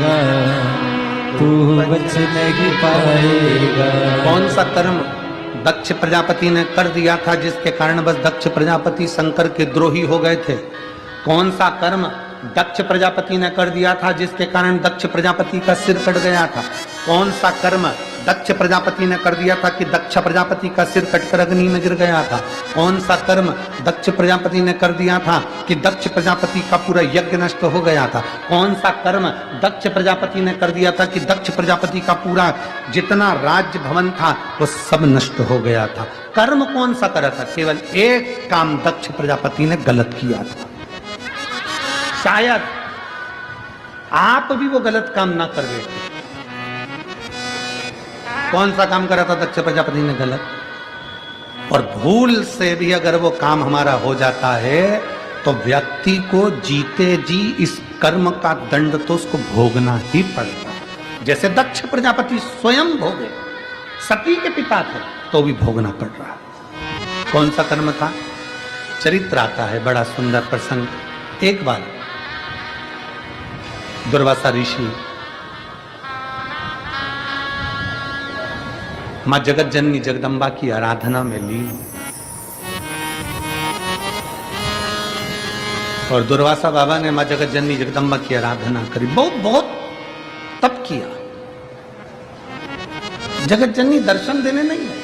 पाएगा, तू बच नहीं पाएगा। कौन सा कर्म दक्ष प्रजापति ने कर दिया था जिसके कारण बस दक्ष प्रजापति शंकर के द्रोही हो गए थे? कौन सा कर्म दक्ष प्रजापति ने कर दिया था जिसके कारण दक्ष प्रजापति का सिर कट गया था? कौन सा कर्म दक्ष प्रजापति ने कर दिया था कि दक्ष प्रजापति का सिर कटकर अग्नि में गिर गया था? कौन सा कर्म दक्ष प्रजापति ने कर दिया था कि दक्ष प्रजापति का पूरा यज्ञ नष्ट हो गया था? कौन सा कर्म दक्ष प्रजापति ने कर दिया था कि दक्ष प्रजापति का पूरा जितना राज्य भवन था वो सब नष्ट हो गया था? कर्म कौन सा करा था? केवल एक काम दक्ष प्रजापति ने गलत किया था। शायद आप भी वो गलत काम ना कर बैठे। कौन सा काम करा था दक्ष प्रजापति ने गलत? और भूल से भी अगर वो काम हमारा हो जाता है तो व्यक्ति को जीते जी इस कर्म का दंड तो उसको भोगना ही पड़ता है। जैसे दक्ष प्रजापति स्वयं भोगे, सती के पिता थे तो भी भोगना पड़ रहा है। कौन सा कर्म था? चरित्र आता है, बड़ा सुंदर प्रसंग। एक बार दुर्वासा ऋषि मां जगत जननी जगदम्बा की आराधना में लीन, और दुर्वासा बाबा ने मां जगत जननी जगदम्बा की आराधना करी, बहुत बहुत तप किया। जगत जननी दर्शन देने नहीं आई।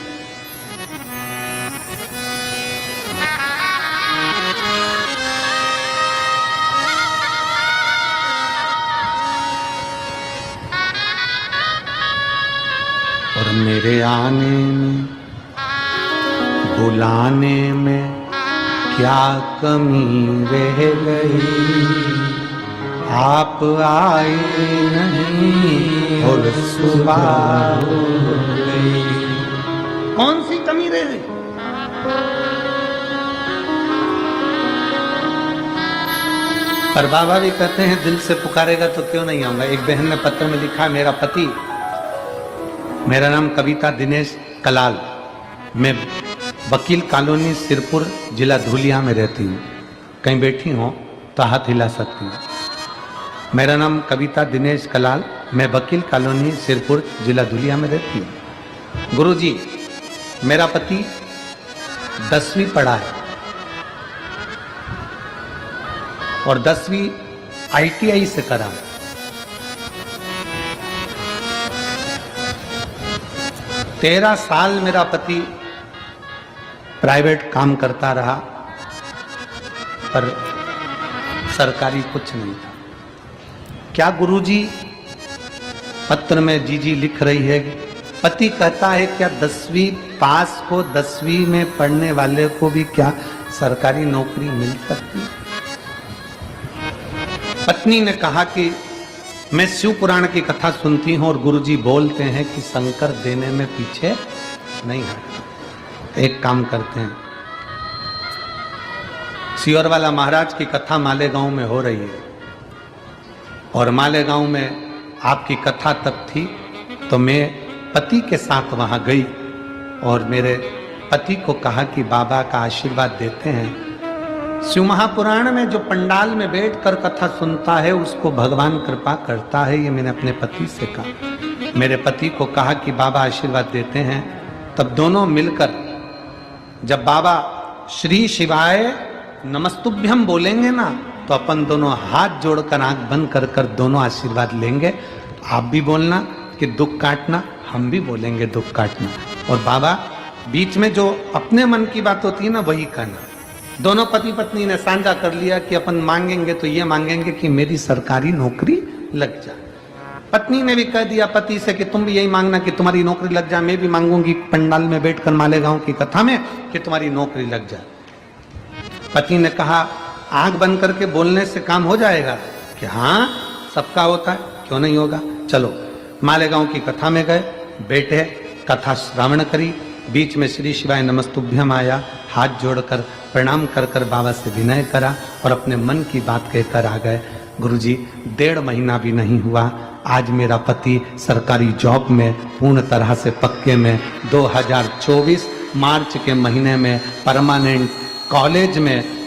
और मेरे आने में बुलाने में क्या कमी रह गई, आप आए नहीं और सुबह हो गई। कौन सी कमी रह गई? पर बाबा भी कहते हैं दिल से पुकारेगा तो क्यों नहीं आऊंगा। एक बहन ने पत्र में लिखा, मेरा पति, मेरा नाम कविता दिनेश कलाल, मैं वकील कॉलोनी सिरपुर जिला धुलिया में रहती हूँ। कहीं बैठी हो तो हाथ हिला सकती हूँ। मेरा नाम कविता दिनेश कलाल, मैं वकील कॉलोनी सिरपुर जिला धुलिया में रहती हूँ। गुरुजी, मेरा पति 10वीं पढ़ा है और 10वीं ITI से करा। 13 साल मेरा पति प्राइवेट काम करता रहा पर सरकारी कुछ नहीं था। क्या गुरुजी? पत्र में जीजी लिख रही है, पति कहता है क्या 10वीं पास को 10वीं में पढ़ने वाले को भी क्या सरकारी नौकरी मिल सकती? पत्नी ने कहा कि मैं शिव पुराण की कथा सुनती हूं और गुरुजी बोलते हैं कि शंकर देने में पीछे नहीं हटता। एक काम करते हैं, सियोरवाला महाराज की कथा मालेगांव में हो रही है और मालेगांव में आपकी कथा तक थी तो मैं पति के साथ वहां गई और मेरे पति को कहा कि बाबा का आशीर्वाद देते हैं। शिव महापुराण में जो पंडाल में बैठकर कथा सुनता है उसको भगवान कृपा करता है, ये मैंने अपने पति से कहा। मेरे पति को कहा कि बाबा आशीर्वाद देते हैं। तब दोनों मिलकर जब बाबा श्री शिवाय नमस्तुभ्यम बोलेंगे ना तो अपन दोनों हाथ जोड़कर आंख बंद कर कर दोनों आशीर्वाद लेंगे। आप भी बोलना कि दुख काटना, हम भी बोलेंगे दुख काटना। और बाबा बीच में जो अपने मन की बात होती है ना वही करना। दोनों पति पत्नी ने साझा कर लिया कि अपन मांगेंगे तो ये मांगेंगे कि मेरी सरकारी नौकरी लग जाए। पत्नी ने भी कह दिया पति से कि तुम भी यही मांगना कि तुम्हारी नौकरी लग जाए। मैं भी मांगूंगी पंडाल में बैठकर मालेगांव की कथा में कि तुम्हारी नौकरी लग जाए। पति ने कहा आंख बंद करके बोलने से काम हो जाएगा? कि हाँ, सबका होता है, क्यों नहीं होगा। चलो मालेगांव की कथा में गए, बैठे, कथा श्रवण करी। बीच में श्री शिवाय नमस्तुभ्यम आया, हाथ जोड़कर प्रणाम कर कर बाबा से विनय करा और अपने मन की बात कहकर आ गए। गुरुजी, 1.5 महीना भी नहीं हुआ, आज मेरा पति सरकारी जॉब में पूर्ण तरह से पक्के में 2024 मार्च के महीने में परमानेंट कॉलेज में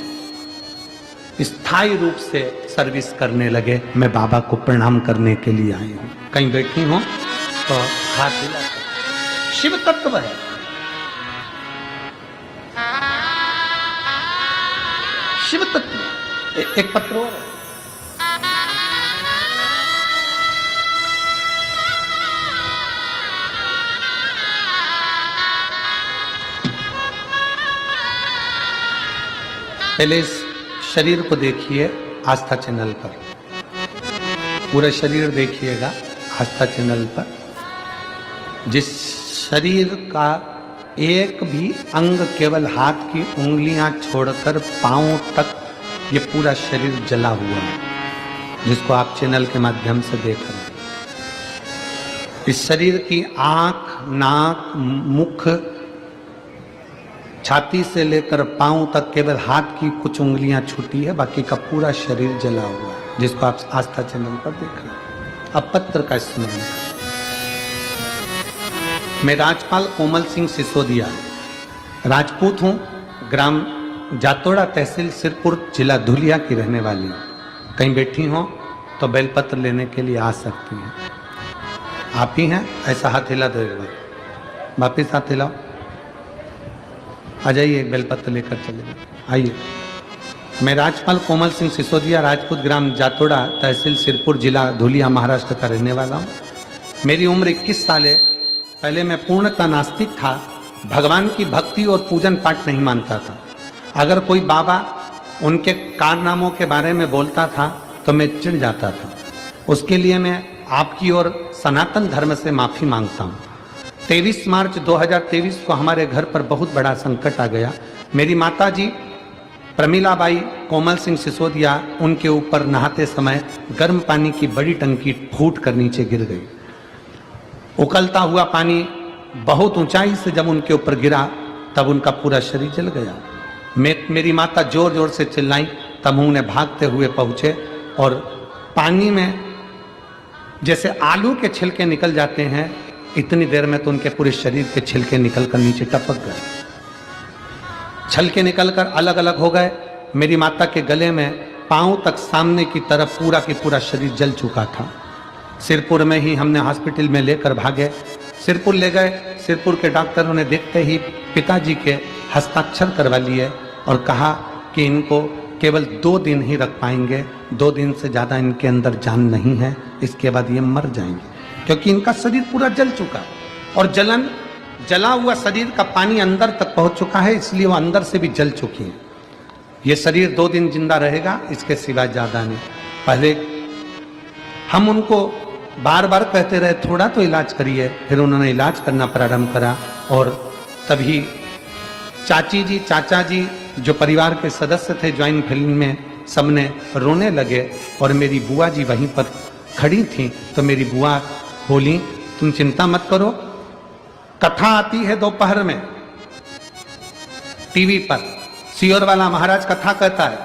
स्थायी रूप से सर्विस करने लगे। मैं बाबा को प्रणाम करने के लिए आई हूं। कहीं बैठी हो तो हाथ हिला। शिव तत्व है। शिव तत्व। एक पत्र और है। पहले इस शरीर को देखिए आस्था चैनल पर, पूरा शरीर देखिएगा आस्था चैनल पर। जिस शरीर का एक भी अंग, केवल हाथ की उंगलियां छोड़कर पांव तक, ये पूरा शरीर जला हुआ है, जिसको आप चैनल के माध्यम से देख रहे हैं। इस शरीर की आंख, नाक, मुख, छाती से लेकर पांव तक केवल हाथ की कुछ उंगलियां छूटी है, बाकी का पूरा शरीर जला हुआ है, जिसको आप आस्था चैनल पर देख रहे हैं। अब पत्र का स्मरण। मैं राजपाल कोमल सिंह सिसोदिया राजपूत हूं, ग्राम जातोड़ा, तहसील सिरपुर, जिला धुलिया की रहने वाली हूं। कहीं बैठी हो तो बेलपत्र लेने के लिए आ सकती हैं। आप ही हैं? ऐसा हाथ हिला दो, एक बार वापिस हाथ हिलाओ। आ जाइए, एक बेलपत्र लेकर चले आइए। मैं राजपाल कोमल सिंह सिसोदिया, राजपूत, ग्राम जातोड़ा, तहसील सिरपुर, जिला धुलिया, महाराष्ट्र का रहने वाला हूँ। मेरी उम्र 21 साल है। पहले मैं पूर्णतः नास्तिक था, भगवान की भक्ति और पूजन पाठ नहीं मानता था। अगर कोई बाबा उनके कारनामों के बारे में बोलता था तो मैं चिढ़ जाता था। उसके लिए मैं आपकी और सनातन धर्म से माफ़ी मांगता हूँ। 23 मार्च 2023 को हमारे घर पर बहुत बड़ा संकट आ गया। मेरी माताजी प्रमिलाबाई कोमल सिंह सिसोदिया, उनके ऊपर नहाते समय गर्म पानी की बड़ी टंकी फूट कर नीचे गिर गई। उकलता हुआ पानी बहुत ऊंचाई से जब उनके ऊपर गिरा तब उनका पूरा शरीर जल गया। मेरी माता जोर जोर से चिल्लाई, तब उन्हें भागते हुए पहुंचे और पानी में जैसे आलू के छिलके निकल जाते हैं, इतनी देर में तो उनके पूरे शरीर के छिलके निकलकर नीचे टपक गए। छिलके निकलकर अलग अलग हो गए। मेरी माता के गले में पांव तक सामने की तरफ पूरा की पूरा शरीर जल चुका था। सिरपुर में ही हमने हॉस्पिटल में लेकर भागे। सिरपुर ले गए। सिरपुर के डॉक्टरों ने देखते ही पिताजी के हस्ताक्षर करवा लिए और कहा कि इनको केवल 2 दिन ही रख पाएंगे, 2 दिन से ज़्यादा इनके अंदर जान नहीं है, इसके बाद ये मर जाएंगे, क्योंकि इनका शरीर पूरा जल चुका और जला हुआ शरीर का पानी अंदर तक पहुंच चुका है, इसलिए वो अंदर से भी जल चुकी है। ये शरीर 2 दिन जिंदा रहेगा, इसके सिवा ज़्यादा नहीं। पहले हम उनको बार बार कहते रहे थोड़ा तो इलाज करिए, फिर उन्होंने इलाज करना प्रारंभ करा और तभी चाची जी, चाचा जी, जो परिवार के सदस्य थे ज्वाइंट फैमिली में, सबने रोने लगे और मेरी बुआ जी वहीं पर खड़ी थी। तो मेरी बुआ बोली, तुम चिंता मत करो, कथा आती है दोपहर में टीवी पर, सियोर वाला महाराज कथा कहता है,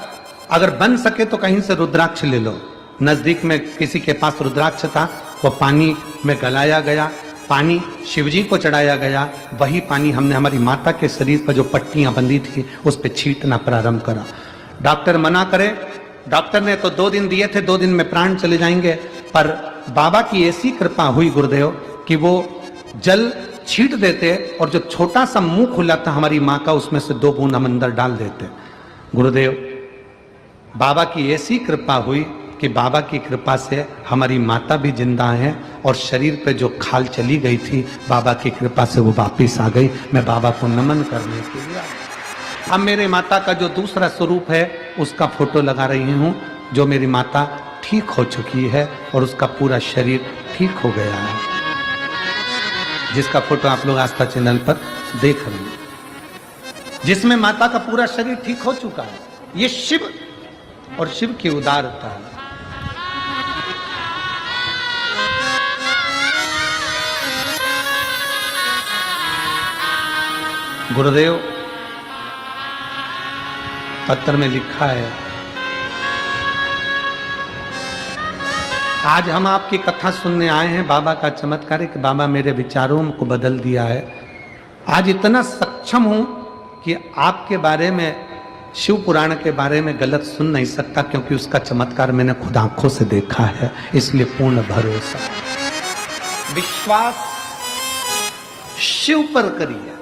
अगर बन सके तो कहीं से रुद्राक्ष ले लो। नजदीक में किसी के पास रुद्राक्ष था, वो पानी में गलाया गया, पानी शिवजी को चढ़ाया गया। वही पानी हमने हमारी माता के शरीर पर जो पट्टियां बंधी थी उस पर छींटना प्रारंभ करा। डॉक्टर मना करे, डॉक्टर ने तो 2 दिन दिए थे, 2 दिन में प्राण चले जाएंगे, पर बाबा की ऐसी कृपा हुई गुरुदेव कि वो जल छींट देते और जो छोटा सा मुंह खुला था हमारी माँ का, उसमें से 2 बूंद हम अंदर डाल देते। गुरुदेव, बाबा की ऐसी कृपा हुई कि बाबा की कृपा से हमारी माता भी जिंदा है और शरीर पे जो खाल चली गई थी, बाबा की कृपा से वो वापिस आ गई। मैं बाबा को नमन करने के लिए अब मेरे माता का जो दूसरा स्वरूप है उसका फोटो लगा रही हूँ, जो मेरी माता ठीक हो चुकी है और उसका पूरा शरीर ठीक हो गया है, जिसका फोटो आप लोग आस्था चैनल पर देख रहे हैं, जिसमें माता का पूरा शरीर ठीक हो चुका है। ये शिव और शिव की उदारता है। गुरुदेव, पत्र में लिखा है, आज हम आपकी कथा सुनने आए हैं। बाबा का चमत्कार है कि बाबा मेरे विचारों को बदल दिया है। आज इतना सक्षम हूं कि आपके बारे में शिव पुराण के बारे में गलत सुन नहीं सकता, क्योंकि उसका चमत्कार मैंने खुद आंखों से देखा है, इसलिए पूर्ण भरोसा। विश्वास शिव पर करिए,